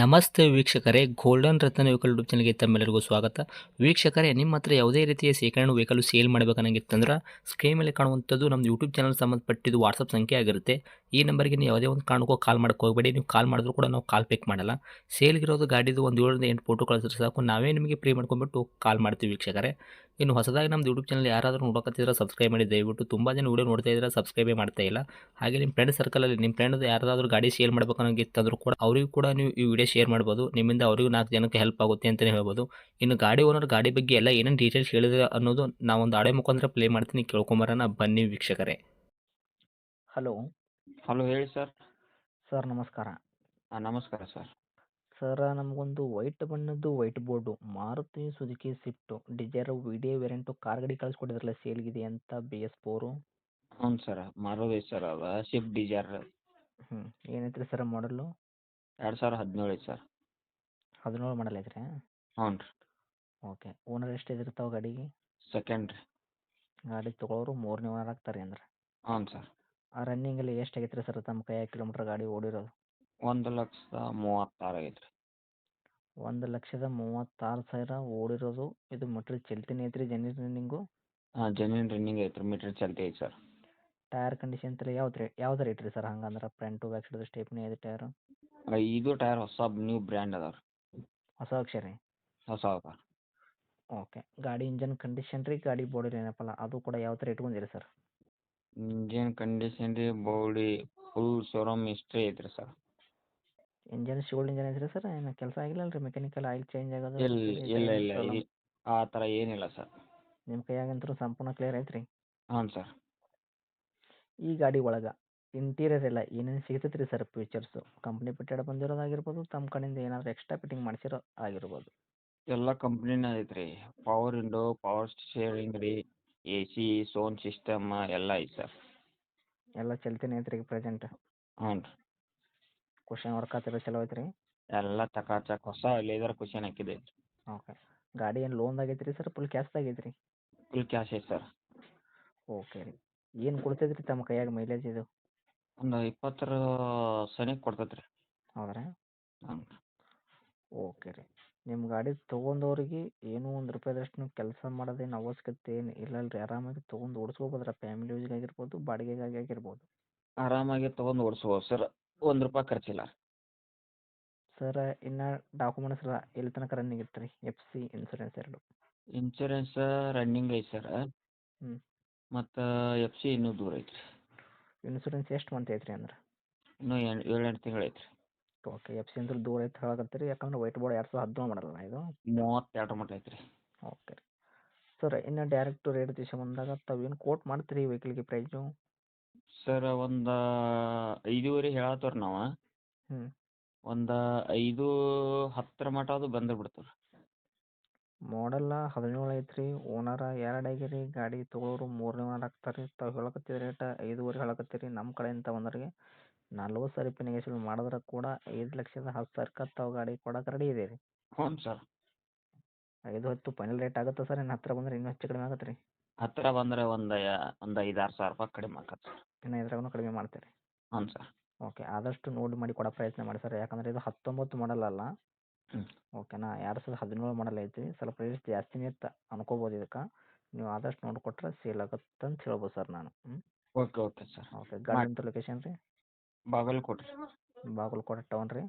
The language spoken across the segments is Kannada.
ನಮಸ್ತೆ ವೀಕ್ಷಕರೇ, ಗೋಲ್ಡನ್ ರತ್ನ ವೆಹಿಕಲ್ ಯೂಟ್ಯೂಬ್ ಚಾನಲ್ಗೆ ತಮ್ಮೆಲ್ಲರಿಗೂ ಸ್ವಾಗತ. ವೀಕ್ಷಕರೇ, ನಿಮ್ಮ ಹತ್ರ ಯಾವುದೇ ರೀತಿಯ ಶೇಖರಣೆ ವೆಹಿಕಲ್ ಸೇಲ್ ಮಾಡಬೇಕನ್ನಂಗಿತ್ತಂದ್ರೆ ಸ್ಕ್ರೀನ್ ಮೇಲೆ ಕಾಣುವಂಥದ್ದು ನಮ್ಮ ಯೂಟ್ಯೂಬ್ ಚಾನಲ್ ಸಂಬಂಧಪಟ್ಟಿದ್ದು ವಾಟ್ಸಪ್ ಸಂಖ್ಯೆ ಆಗಿರುತ್ತೆ. ಈ ನಂಬರ್ಗೆ ನೀವು ಯಾವುದೇ ಒಂದು ಕಾರಣಕ್ಕೂ ಕಾಲ್ ಮಾಡಕ್ಕೆ ಹೋಗಬೇಡಿ. ನೀವು ಕಾಲ್ ಮಾಡಿದ್ರು ಕೂಡ ನಾವು ಕಾಲ್ ಪಿಕ್ ಮಾಡಲ್ಲ. ಸೇಲ್ಗಿರೋದು ಗಾಡಿದು ಒಂದು 7ರಿಂದ 8 ಫೋಟೋ ಕಳಿಸಿದ್ರೆ ಸಾಕು, ನಾವೇ ನಿಮಗೆ ಪ್ರೀ ಮಾಡ್ಕೊಂಡ್ಬಿಟ್ಟು ಕಾಲ್ ಮಾಡ್ತೀವಿ ವೀಕ್ಷಕರೇ. ಇನ್ನು ಹೊಸದಾಗಿ ನಮ್ಮದು ಯೂಟ್ಯೂಬ್ ಚಾನಲ್ ಯಾರಾದರೂ ನೋಡಕತ್ತಿದ್ರೆ ಸಬ್ಸ್ಕ್ರೈಬ್ ಮಾಡಿ ದಯವಿಟ್ಟು. ತುಂಬ ಜನ ವೀಡಿಯೋ ನೋಡ್ತಾ ಇದ್ದಾರೆ, ಸಬ್ಸ್ಕ್ರೈಬೇ ಮಾಡ್ತಾ ಇಲ್ಲ. ಹಾಗೆ ನಿಮ್ಮ ಫ್ರೆಂಡ್ ಸರ್ಕಲಲ್ಲಿ ನಿಮ್ಮ ಫ್ರೆಂಡ್ ಯಾರಾದರೂ ಗಾಡಿ ಸೇಲ್ ಮಾಡ್ಬೇಕನ್ನೋಂಗಿತ್ತಂದ್ರೂ ಕೂಡ ಅವರಿಗೂ ಕೂಡ ನೀವು ಈ ವಿಡಿಯೋ ಶೇರ್ ಮಾಡ್ಬೋದು. ನಿಮ್ಮಿಂದ ಅವರಿಗೂ 4 ಜನಕ್ಕೆ ಹೆಲ್ಪ್ ಆಗುತ್ತೆ ಅಂತಲೇ ಹೇಳ್ಬೋದು. ಇನ್ನು ಗಾಡಿ ಓನರ್ ಗಾಡಿ ಬಗ್ಗೆ ಎಲ್ಲ ಏನೇನು ಡೀಟೇಲ್ಸ್ ಹೇಳಿದ್ರೆ ಅನ್ನೋದು ನಾವೊಂದು ಆಡಿಯೋ ಮುಖಾಂತರ ಪ್ಲೇ ಮಾಡ್ತೀನಿ, ಕೇಳ್ಕೊಂಬರೋಣ ಬನ್ನಿ ವೀಕ್ಷಕರೇ. ಹಲೋ ಹಲೋ ಹೇಳಿ ಸರ್. ಸರ್, ನಮಸ್ಕಾರ. ನಮಸ್ಕಾರ ಸರ್. ಸರ್, ನಮಗೊಂದು ವೈಟ್ ಬಣ್ಣದ್ದು white board Maruti Suzuki Swift desire video variant car ಗಾಡಿ ಕಳಿಸ್ಕೊಟ್ಟಿದ್ರಲ್ಲ, ಸೇಲ್ಗಿದೆ ಅಂತ BS4. ಹ್ಞೂ ಸರ್, ಮಾರೋದು ಐತೆ ಸರ್. ಅದು ಸ್ವಿಫ್ಟ್ ಡಿಸೈರ್ ಏನೈತ್ರಿ ಸರ್ ಮಾಡಲು? 2017 ಐತೆ ಸರ್. 17 ಮಾಡಲ್ ಐತ್ರಿ? ಹ್ಞೂ ರೀ. ಓಕೆ. ಓನರ್ ಎಷ್ಟು ಇದಿರ್ತಾವೆ ಗಾಡಿಗೆ? ಸೆಕೆಂಡ್ ರೀ. ಗಾಡಿ ತೊಗೊಳೋರು 3ನೇ ಓನರ್ ಆಗ್ತಾರೆ ಅಂದ್ರೆ? ಹ್ಞೂ ಸರ್. ಆ ರನ್ನಿಂಗಲ್ಲಿ ಎಷ್ಟು ಆಗೈತ್ರಿ ಸರ್ ತಮ್ಮ ಕೈಯಾಗ ಕಿಲೋಮೀಟ್ರ್ ಗಾಡಿ ಓಡಿರೋದು? 1,36,000 ಆಗೈತೆ ರೀ. 1,36,000 ಓಡಿರೋದು. ಇದು ಮೀಟ್ರ್ ಚಲ್ತಿನೇ ಐತ್ರಿ, ಜೆನ್ಯೂನ್ ರನ್ನಿಂಗು? ಹಾಂ, ಜೆನ್ಯೂನ್ ರನ್ನಿಂಗ್ ಐತೆ ರೀ. ಮೀಟ್ರ್ ಚಲ್ತಿ ಐತೆ ಸರ್. ಟೈರ್ ಕಂಡೀಷನ್ ಎಲ್ಲ ಯಾವ್ದು ರೇಟ್ ರೀ ಸರ್? ಹಂಗಂದ್ರೆ ಫ್ರಂಟು ಬ್ಯಾಕ್ ಸೈಡ್ ಸ್ಟೆಪ್ನಿ ಐದು ಟೈರು? ಇದು ಟೈರ್ ಹೊಸ ನ್ಯೂ ಬ್ರ್ಯಾಂಡ್ ಅದಾವೆ ರೀ. ಹೊಸ ಅಕ್ಷರ ರೀ? ಹೊಸ ಅದಾವೆ. ಓಕೆ. ಗಾಡಿ ಇಂಜನ್ ಕಂಡೀಷನ್ ರೀ, ಗಾಡಿ ಬಾಡಿ ಏನಪ್ಪಲ್ಲ ಅದು ಕೂಡ ಯಾವ ಥರ ಇಟ್ಕೊಂಡಿರಿ ಸರ್? ಇಂಜಿನ್ ಕಂಡೀಷನ್ ರೀ, ಬಾಡಿ ಫುಲ್ ಶೋರೂಮ್ ಹಿಸ್ಟ್ರಿ ಐತೆ ರೀ ಸರ್. ಇಂಜನ್ ಶಿವಲ್ಡ್ ಇಂಜನ್ ಐತ್ರಿ ಸರ್? ಏನು ಕೆಲಸ ಆಗಿಲ್ಲ ರೀ? ಮೆಕ್ಯಾನಿಕಲ್ ಆಯಿಲ್ ಚೇಂಜ್ ಆಗೋದು ಇಲ್ಲ ಆ ಥರ ಏನಿಲ್ಲ ಸರ್. ನಿಮ್ಮ ಕೈಯಾಗಂತೂ ಸಂಪೂರ್ಣ ಕ್ಲಿಯರ್ ಐತ್ರಿ? ಹ್ಞೂ ಸರ್. ಈ ಗಾಡಿ ಒಳಗೆ ಇಂಟೀರಿಯರ್ ಎಲ್ಲ ಏನೇನು ಸಿಗ್ತೈತೆ ರೀ ಸರ್ ಫೀಚರ್ಸು? ಕಂಪ್ನಿ ಬಿಟ್ಟೆಡ್ ಬಂದಿರೋದಾಗಿರ್ಬೋದು, ತಮ್ಮ ಕಡೆಯಿಂದ ಏನಾದರೂ ಎಕ್ಸ್ಟ್ರಾ ಫಿಟ್ಟಿಂಗ್ ಮಾಡಿಸಿರೋ ಆಗಿರ್ಬೋದು? ಎಲ್ಲ ಕಂಪ್ನಿನೇ ಐತೆ ರೀ. ಪವರ್ ವಿಂಡೋ, ಪವರ್ ಸ್ಟೇರಿಂಗ್ ರೀ, AC, ಸೌಂಡ್ ಸಿಸ್ಟಮ್ ಎಲ್ಲ ಐತೆ ಸರ್. ಎಲ್ಲ ಚಲ್ತಿನೇ ಐತ್ರಿ ಈಗ ಪ್ರೆಸೆಂಟ್? ಹ್ಞೂ ರೀ. ಕ್ವಶನ್ ವರ್ಕ್ ಆಗ್ತಿರೋ ಚಲೋ ಐತ್ರಿ? ಎಲ್ಲ ಚಕಾಚಕ್ ಹೊಸ ಲೇದರ್ ಕುಷನ್ ಹಾಕಿದೆ. ಓಕೆ. ಗಾಡಿ ಏನು ಲೋನ್ದಾಗ ಐತ್ರಿ ಸರ್, ಫುಲ್ ಕ್ಯಾಶ್ದಾಗ ಐತ್ರಿ? ಫುಲ್ ಕ್ಯಾಶ್ ಐತೆ ಸರ್. ಓಕೆ ರೀ. ಏನು ಕೊಡ್ತೈತ್ರಿ ತಮ್ಮ ಕೈಯಾಗ ಮೈಲೇಜ್ ಇದು? ಒಂದು 20 ಸನಿಕ್ ಕೊಡ್ತೈತೆ ರೀ. ಹೌದ್ರಾ? ಹ್ಞೂ. ಓಕೆ ರೀ. ನಿಮ್ಮ ಗಾಡಿ ತೊಗೊಂಡವ್ರಿಗೆ ಏನೂ ಒಂದು ರೂಪಾಯಿದಷ್ಟು ಕೆಲಸ ಮಾಡೋದೇನು ಅವಶ್ಯಕತೆ ಏನು ಇಲ್ಲಲ್ಲ ರೀ? ಆರಾಮಾಗಿ ತೊಗೊಂಡು ಓಡಿಸ್ಕೋಬೋದ್ರ? ಫ್ಯಾಮಿಲಿ ಯೂಸ್ಗೆ ಆಗಿರ್ಬೋದು, ಬಾಡಿಗೆಗಾಗಿ ಆಗಿರ್ಬೋದು? ಆರಾಮಾಗಿ ತೊಗೊಂಡು ಓಡಿಸ್ಬೋದು ಸರ್. ₹1 ಖರ್ಚಿಲ್ಲ. ಸರ್, ಇನ್ನು ಡಾಕ್ಯುಮೆಂಟ್ಸ್ ಎಲ್ಲ ಎಲ್ಲಿ ತನಕ ರನ್ನಿಂಗ್ ಇತ್ತು ರೀ? FC, ಇನ್ಸೂರೆನ್ಸ್ ಎರಡು? ಇನ್ಶೂರೆನ್ಸ್ ರನ್ನಿಂಗ್ ಐತೆ ಸರ್. ಹ್ಞೂ. ಮತ್ತು FC ಇನ್ನೂ ದೂರ ಐತೆ ರೀ. ಇನ್ಸೂರೆನ್ಸ್ ಎಷ್ಟು ಮಂತ್ ಐತ್ರಿ ಅಂದ್ರೆ? ಇನ್ನೂ 7-8 ತಿಂಗಳು ಐತೆ ರೀ. ಓಕೆ. FC ಅಂದ್ರೆ ದೂರ ಐತೆ ಹೇಳಕತ್ತೀರಿ, ಯಾಕಂದ್ರೆ ವೈಟ್ ಬೋರ್ಡ್ 2017 ಮಾಡಲ್ಲ ಇದು? 32 ಮಟ್ಟ ಐತೆ ರೀ. ಓಕೆ ರೀ. ಸರ್, ಇನ್ನು ಡೈರೆಕ್ಟ್ ರೇಟ್ ವಿಷಯ ಬಂದಾಗ ತಾವೇನು ಕೋಟ್ ಮಾಡ್ತೀರಿ ವೆಹಿಕಲ್ಗೆ ಪ್ರೈಸು? ಸರ್, ಒಂದು 5.5 ಹೇಳತ್ತವ್ರಿ ನಾವು. ಹ್ಞೂ. ಒಂದು 5-10 ಮಟ್ಟ ಅದು ಬಂದು ಬಿಡ್ತದೆ ರೀ. ಮಾಡಲ್ಲ 17 ಐತ್ರಿ, ಓನರ 2 ಆಗಿರಿ, ಗಾಡಿ ತೊಗೊಳೋರು 3ನೇ ಓನರ್ ಆಗ್ತಾರೆ. ತಾವು ಹೇಳಕತ್ತಿದ ರೇಟ್ 5.5 ಹೇಳಕತ್ತೀರಿ. ನಮ್ಮ ಕಡೆಯಿಂದ ಬಂದವರಿಗೆ 40,000 ರೂಪಾಯಿ ನೆಗೋಷಿಯೇಟ್ ಮಾಡಿದ್ರೆ ಕೂಡ 5,10,000 ತಾವು ಗಾಡಿ ಕೊಡಕ್ಕೆ ರೆಡಿ ಇದೆ ರೀ? ಹ್ಞೂ ಸರ್. 5-10 ಫೈನಲ್ ರೇಟ್ ಆಗುತ್ತೆ ಸರ್? ಇನ್ನು ಹತ್ತಿರ ಬಂದರೆ ಇನ್ನೂ ಹೆಚ್ಚು ಕಡಿಮೆ ಆಗುತ್ತೆ ರೀ? ಹತ್ತಿರ ಬಂದರೆ ಒಂದು 5-6 ಸಾವಿರ ರೂಪಾಯಿ ಕಡಿಮೆ ಆಗತ್ತೆ ಸರ್. ಇನ್ನು ಇದ್ರಾಗೂ ಕಡಿಮೆ ಮಾಡ್ತೀರಿ? ಹ್ಞೂ ಸರ್. ಓಕೆ. ಆದಷ್ಟು ನೋಡಿ ಮಾಡಿ ಕೊಡೋ ಪ್ರಯತ್ನ ಮಾಡಿ ಸರ್, ಯಾಕಂದರೆ ಇದು 19 ಮಾಡಲ್ ಅಲ್ಲ. ಹ್ಞೂ. ಓಕೆನಾ? 2017 ಮಾಡಲ್ ಐತಿ. ಸ್ವಲ್ಪ ರೇಟ್ ಜಾಸ್ತಿನೇ ಇತ್ತು ಅನ್ಕೋಬೋದು ಇದಕ್ಕೆ. ನೀವು ಆದಷ್ಟು ನೋಡಿಕೊಟ್ರೆ ಸೇಲ್ ಆಗುತ್ತೆ ಅಂತ ಹೇಳ್ಬೋದು ಸರ್ ನಾನು. Okay sir. ಓಕೆ. ಗಾಡಿ ಲೊಕೇಶನ್ ರೀ? ಬಾಗಲಕೋಟೆ ರೀ. ಬಾಗಲಕೋಟೆ ಟೌನ್ ರೀ?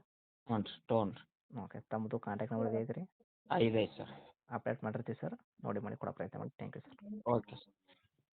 ಹ್ಞೂ ರೀ, ಟೌನ್ ರೀ. ಓಕೆ. ತಮ್ಮದು ಕಾಂಟ್ಯಾಕ್ಟ್ ನಂಬರ್ ಐತೆ ರೀ? ಐತೆ ಸರ್. ಅಪ್ಡೇಟ್ ಮಾಡಿರ್ತೀವಿ ಸರ್, ನೋಡಿ ಮಾಡಿ ಕೊಡೋ ಪ್ರಯತ್ನ ಮಾಡಿ. Thank you sir. Okay sir.